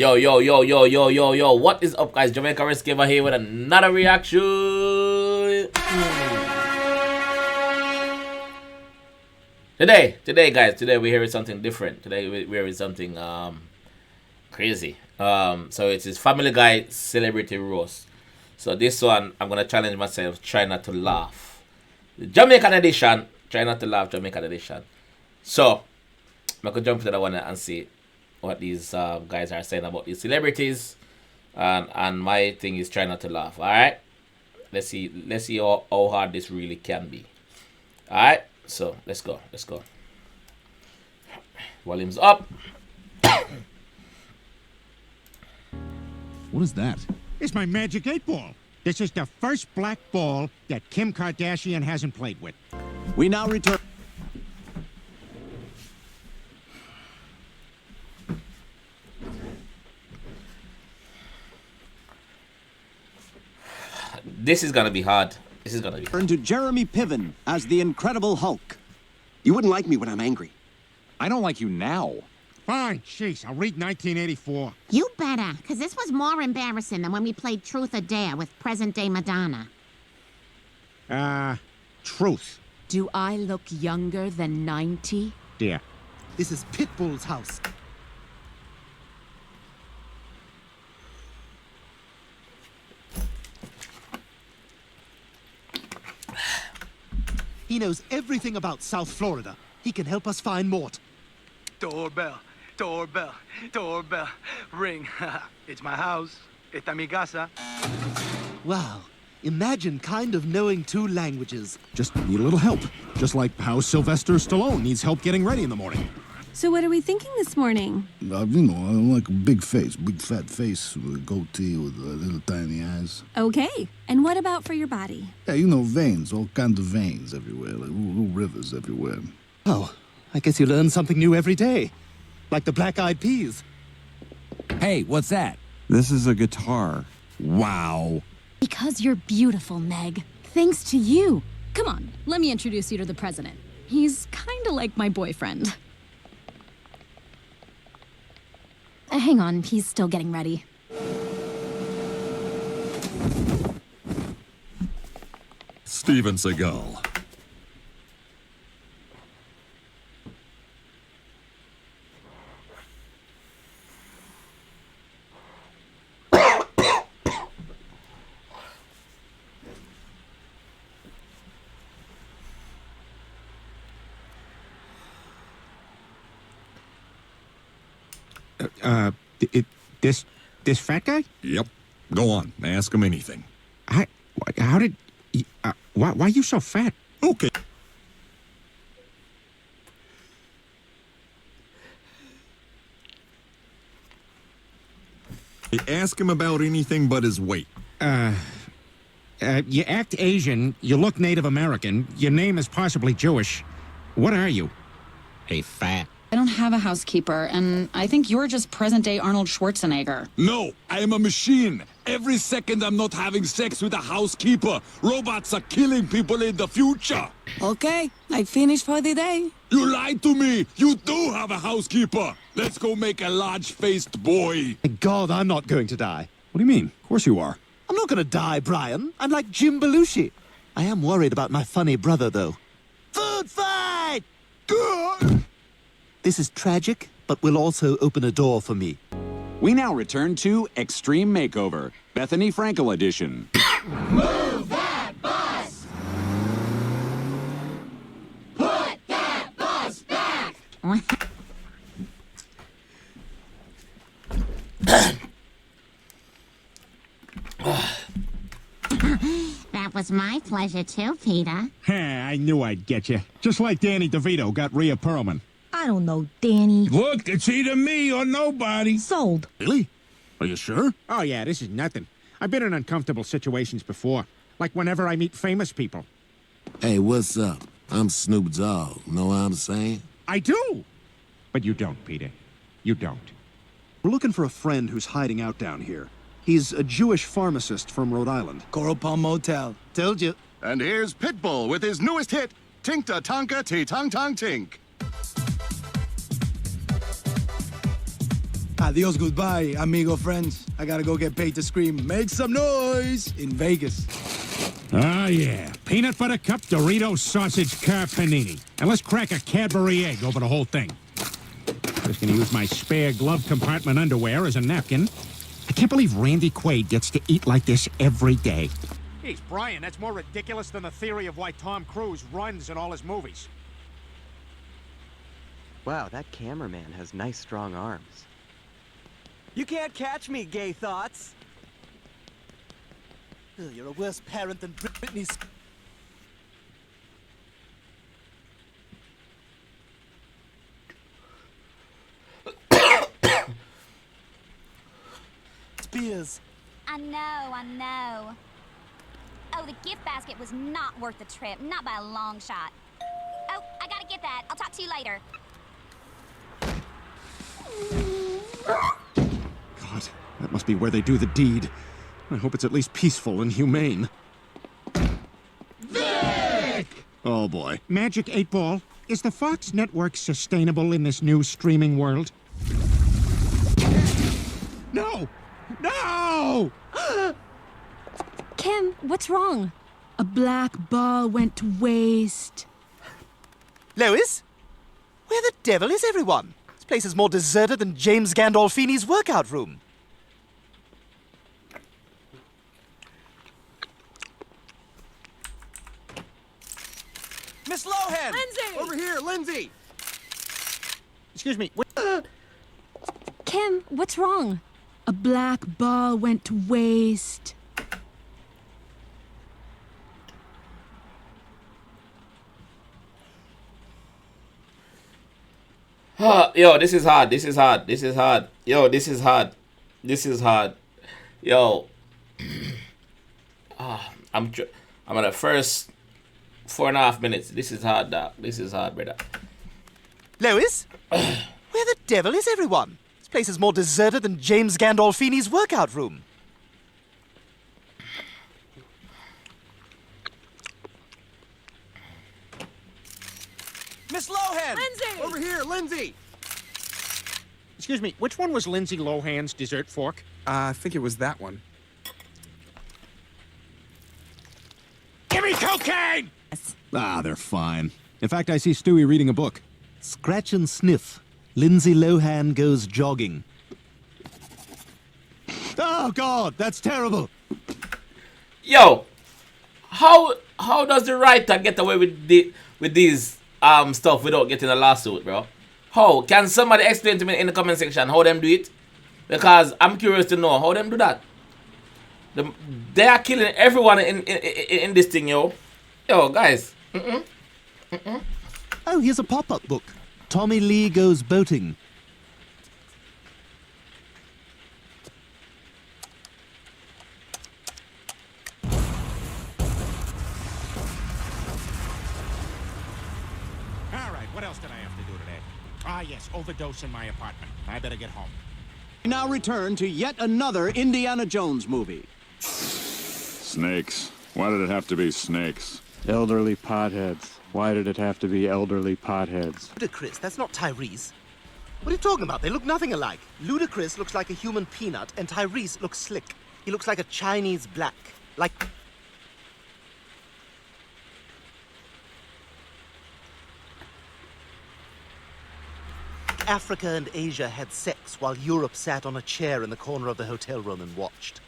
Yo, yo, yo, yo, yo, yo, yo. What is up, guys? Jamaica's Gamer here with another reaction. Today, guys, we're hearing something different. Today, we're hearing something crazy. So it is Family Guy Celebrity Roast. So this one, I'm gonna challenge myself. Try not to laugh. The Jamaican edition. Try not to laugh. Jamaican edition. So I could jump into that one and see what these guys are saying about these celebrities, and my thing is try not to laugh. All right, let's see how hard this really can be. All right, so let's go. Volume's up. What is that? It's my magic 8-ball. This is the first black ball that Kim Kardashian hasn't played with. We now return. This is gonna be hard. Turn to Jeremy Piven as the Incredible Hulk. You wouldn't like me when I'm angry. I don't like you now. Fine, jeez, I'll read 1984. You better, because this was more embarrassing than when we played Truth or Dare with present-day Madonna. Truth. Do I look younger than 90? Dear. This is Pitbull's house. He knows everything about South Florida. He can help us find Mort. Doorbell, doorbell, doorbell. Ring. It's my house. Esta mi casa. Wow. Imagine kind of knowing 2 languages. Just need a little help. Just like how Sylvester Stallone needs help getting ready in the morning. So what are we thinking this morning? I like a big face, big fat face with a goatee with little tiny eyes. Okay. And what about for your body? Yeah, veins, all kinds of veins everywhere, like little rivers everywhere. Oh, I guess you learn something new every day. Like the Black Eyed Peas. Hey, what's that? This is a guitar. Wow. Because you're beautiful, Meg. Thanks to you. Come on, let me introduce you to the president. He's kind of like my boyfriend. Hang on, he's still getting ready. Steven Seagal. This fat guy? Yep. Go on. Ask him anything. How did... why are you so fat? Okay. Ask him about anything but his weight. You act Asian, you look Native American, your name is possibly Jewish. What are you? A fat... I don't have a housekeeper, and I think you're just present-day Arnold Schwarzenegger. No, I am a machine. Every second I'm not having sex with a housekeeper. Robots are killing people in the future. Okay, I finished for the day. You lied to me. You do have a housekeeper. Let's go make a large-faced boy. Thank God I'm not going to die. What do you mean? Of course you are. I'm not going to die, Brian. I'm like Jim Belushi. I am worried about my funny brother, though. Food fight! This is tragic, but will also open a door for me. We now return to Extreme Makeover, Bethany Frankel edition. Move that bus! Put that bus back! That was my pleasure too, Peter. I knew I'd get you. Just like Danny DeVito got Rhea Perlman. I don't know, Danny. Look, it's either me or nobody. Sold. Really? Are you sure? Oh yeah, this is nothing. I've been in uncomfortable situations before. Like whenever I meet famous people. Hey, what's up? I'm Snoop Dogg, know what I'm saying? I do! But you don't, Peter. You don't. We're looking for a friend who's hiding out down here. He's a Jewish pharmacist from Rhode Island. Coral Palm Motel. Told you. And here's Pitbull with his newest hit, Tinkta Tonka Tee Tong Tong Tink. Adios, goodbye, amigo friends. I gotta go get paid to scream, make some noise in Vegas. Oh, yeah. Peanut butter cup, Doritos, sausage, car, panini. And let's crack a Cadbury egg over the whole thing. Just gonna use my spare glove compartment underwear as a napkin. I can't believe Randy Quaid gets to eat like this every day. Jeez, Brian, that's more ridiculous than the theory of why Tom Cruise runs in all his movies. Wow, that cameraman has nice, strong arms. You can't catch me, gay thoughts. Ugh, you're a worse parent than Britney Spears. I know. Oh, the gift basket was not worth the trip, not by a long shot. Oh, I gotta get that. I'll talk to you later. God, that must be where they do the deed. I hope it's at least peaceful and humane. Vic! Oh, boy. Magic 8-Ball, is the Fox network sustainable in this new streaming world? No! No! Kim, what's wrong? A black ball went to waste. Lois? Where the devil is everyone? This place is more deserted than James Gandolfini's workout room. Miss Lohan! Lindsay! Over here, Lindsay! Excuse me. Kim, what's wrong? A black ball went to waste. Yo, this is hard. Yo, this is hard. Yo, I'm on the first 4.5 minutes. This is hard, dog. This is hard, brother. Lois? Where the devil is everyone? This place is more deserted than James Gandolfini's workout room. Miss Lohan! Lindsay! Over here, Lindsay! Excuse me, which one was Lindsay Lohan's dessert fork? I think it was that one. Give me cocaine! Ah, they're fine. In fact, I see Stewie reading a book. Scratch and sniff. Lindsay Lohan goes jogging. Oh, God, that's terrible. Yo, how does the writer get away with these stuff without getting a lawsuit, bro? How? Can somebody explain to me in the comment section how them do it? Because I'm curious to know how them do that. They are killing everyone in this thing, yo. Yo, guys. Oh, here's a pop-up book. Tommy Lee Goes Boating. All right, what else did I have to do today? Ah, yes, overdose in my apartment. I better get home. We now return to yet another Indiana Jones movie. Snakes. Why did it have to be snakes? Elderly potheads. Why did it have to be elderly potheads? Ludacris, that's not Tyrese. What are you talking about? They look nothing alike. Ludacris looks like a human peanut, and Tyrese looks slick. He looks like a Chinese black. Like... Africa and Asia had sex while Europe sat on a chair in the corner of the hotel room and watched.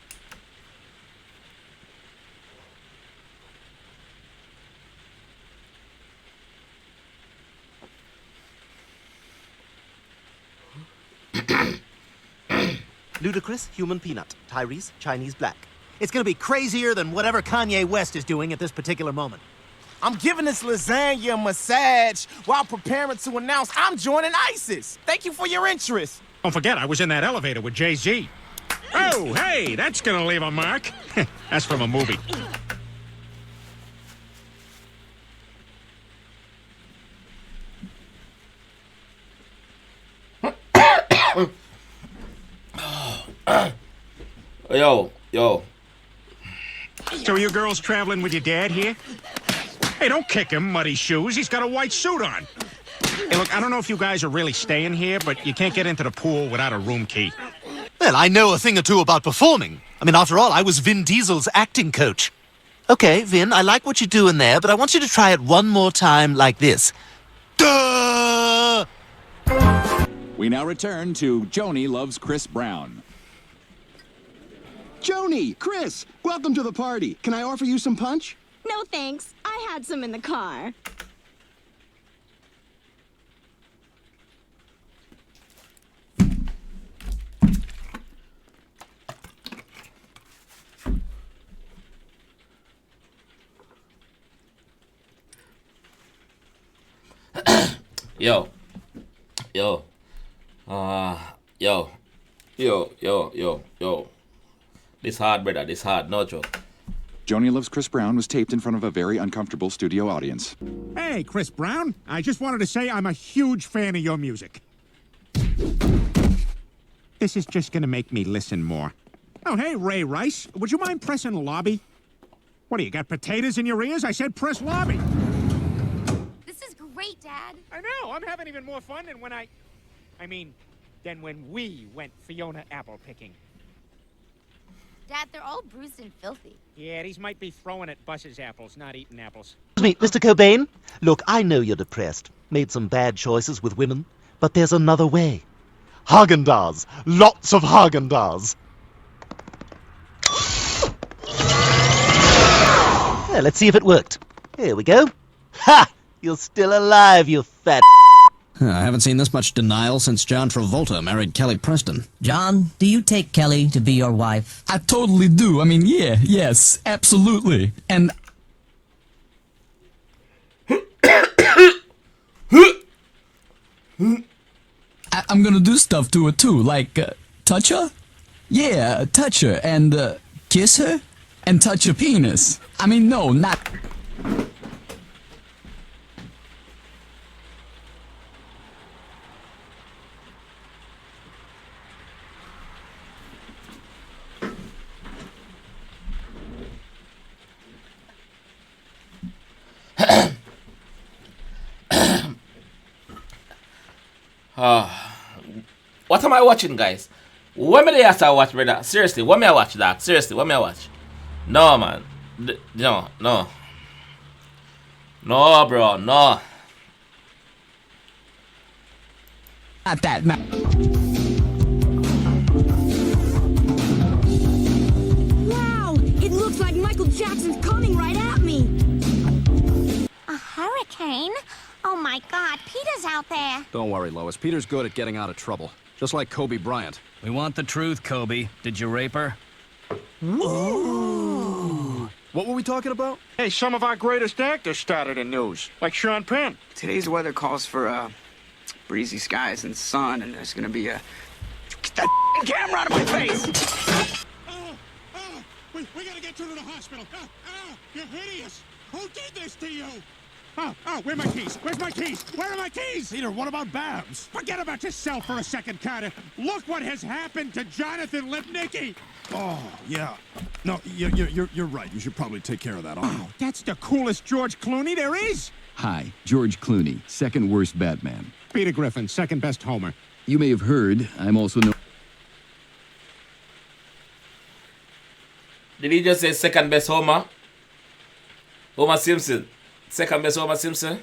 Ludacris, human peanut. Tyrese, Chinese black. It's gonna be crazier than whatever Kanye West is doing at this particular moment. I'm giving this lasagna a massage while preparing to announce I'm joining ISIS. Thank you for your interest. Don't forget, I was in that elevator with Jay-Z. Oh, hey, that's gonna leave a mark. That's from a movie. Yo. So are you girls traveling with your dad here? Hey, don't kick him, muddy shoes. He's got a white suit on. Hey, look, I don't know if you guys are really staying here, but you can't get into the pool without a room key. Well, I know a thing or two about performing. I mean, after all, I was Vin Diesel's acting coach. Okay, Vin, I like what you're doing there, but I want you to try it one more time like this. Duh! We now return to Joni Loves Chris Brown. Joni, Chris, welcome to the party. Can I offer you some punch? No thanks. I had some in the car. Yo. Yo. Yo. This hard, brother. This hard. No joke. Joni Loves Chris Brown was taped in front of a very uncomfortable studio audience. Hey, Chris Brown. I just wanted to say I'm a huge fan of your music. This is just gonna make me listen more. Oh, hey, Ray Rice. Would you mind pressing lobby? What, do you got potatoes in your ears? I said press lobby. This is great, Dad. I know. I'm having even more fun than than when we went Fiona apple picking. Dad, they're all bruised and filthy. Yeah, these might be throwing at Bus's apples, not eating apples. Excuse me, Mr. Cobain? Look, I know you're depressed. Made some bad choices with women. But there's another way. Haagen-Dazs. Lots of Haagen-Dazs. Yeah, let's see if it worked. Here we go. Ha! You're still alive, you fat... I haven't seen this much denial since John Travolta married Kelly Preston. John, do you take Kelly to be your wife? I totally do. I mean, yes, absolutely. And... I'm gonna do stuff to her too, like touch her? Yeah, touch her and kiss her and touch her penis. I mean, no, not... What am I watching, guys? What me they have to watch, brother? Seriously, what me I watch, that? Seriously, what me I watch? No, man. No. No, bro, no. Not that, man. Wow! It looks like Michael Jackson's coming right at me! A hurricane? Oh my God, Peter's out there. Don't worry, Lois. Peter's good at getting out of trouble. Just like Kobe Bryant. We want the truth, Kobe. Did you rape her? Ooh. What were we talking about? Hey, some of our greatest actors started in news, like Sean Penn. Today's weather calls for breezy skies and sun, and there's gonna be a... Get that camera out of my face! We gotta get you to the hospital. You're hideous. Who did this to you? Oh, where are my keys? Where's my keys? Where are my keys? Peter, what about Babs? Forget about yourself for a second, Carter. Look what has happened to Jonathan Lipnicki. Oh, yeah. No, you're right. You should probably take care of that. Oh, that's the coolest George Clooney there is. Hi, George Clooney, second worst Batman. Peter Griffin, second best Homer. You may have heard, I'm also known... Did he just say second best Homer? Homer Simpson. Second best Homer Simpson?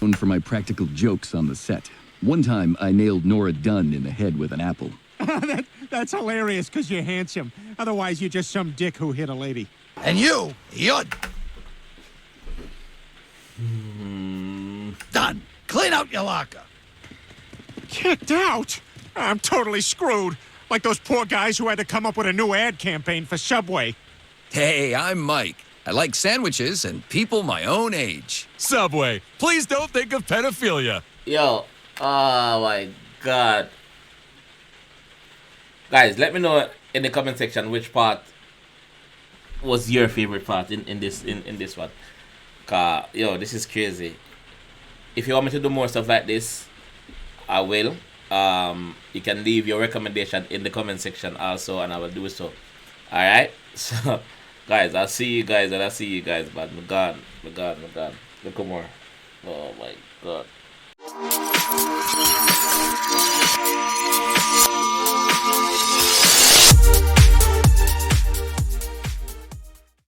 known for my practical jokes on the set. One time, I nailed Nora Dunn in the head with an apple. That's hilarious, because you're handsome. Otherwise, you're just some dick who hit a lady. And you're... Done. Clean out your locker. Kicked out? I'm totally screwed. Like those poor guys who had to come up with a new ad campaign for Subway. Hey, I'm Mike. I like sandwiches and people my own age. Subway, please don't think of pedophilia. Yo, oh my god. Guys, let me know in the comment section which part was your favorite part in this one. Yo, this is crazy. If you want me to do more stuff like this, I will. You can leave your recommendation in the comment section also, and I will do so. Alright? So, guys, I'll see you guys, but my God. Look more. Oh my god.